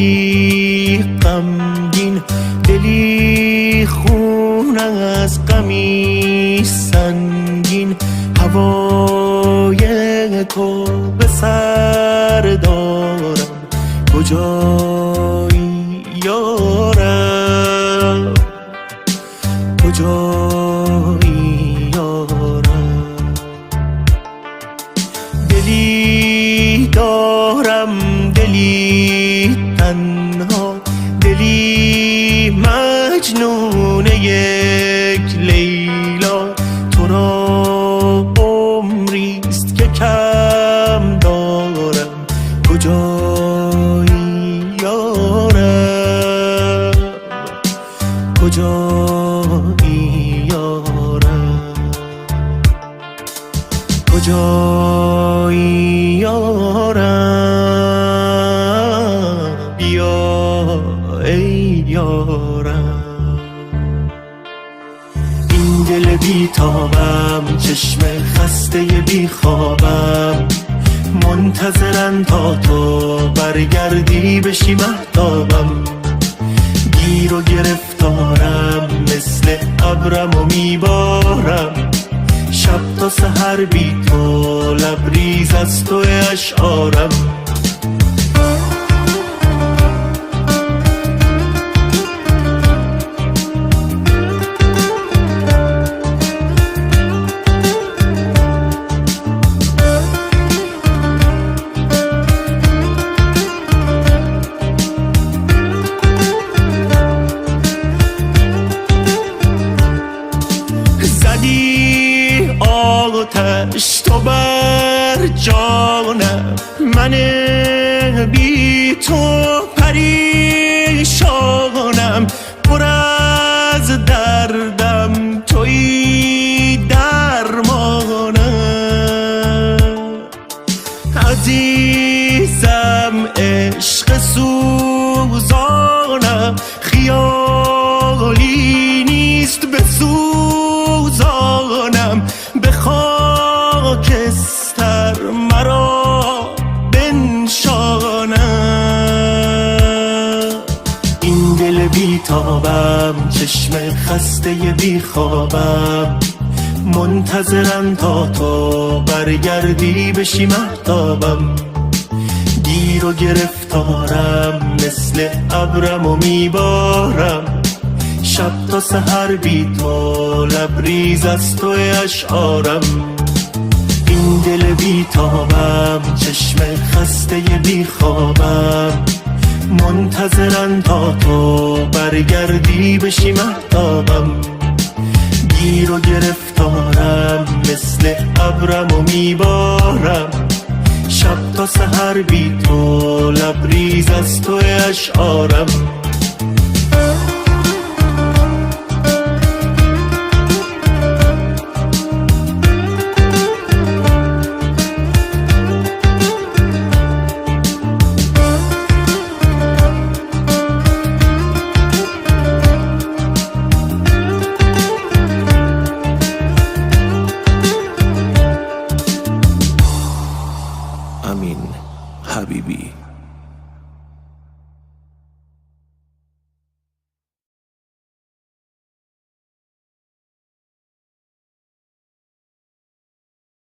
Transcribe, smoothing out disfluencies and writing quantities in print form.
دلی غمگین، دلی خون از غمی سنگین، هوای تو به سر دارم، کجایی یارم، کجایی یارم. دلی دارم، دلی تنها، دلی مجنون یک لیلا، تو را عمریست که کم دارم، کجایی یارم، کجایی یارم، کجایی یارم، بیا ای یارم. این دل بیتابم، چشم خسته بی خوابم، منتظرن تا تو برگردی بشی مهتابم. گیر و گرفتارم، مثل ابرم و میبارم، شب تا سحر بی تو، لبریز از تو اشعارم. آتش تو بر جانم، من بی تو پریشانم، پر از دردم تویی درمانم. عزیزم عشق سوزانم، خیالی نیست بسوزانم، به خاکستر مرا بنشانم. این دل بیتابم، چشم خسته بی خوابم، منتظرن تا تو برگردی بشی مهتابم. گیر و گرفتارم، مثل ابرم و میبارم، شب تا سحر بی تو، لبریز از تو اشعارم. این دل بیتابم، چشم خسته بی خوابم، منتظرن تا تو برگردی بشی مهتابم. گیر و گرفتارم، مثل ابرم و میبارم، شب تا سحر بی تو، لبریز از تو اشعارم. امین حبیبی.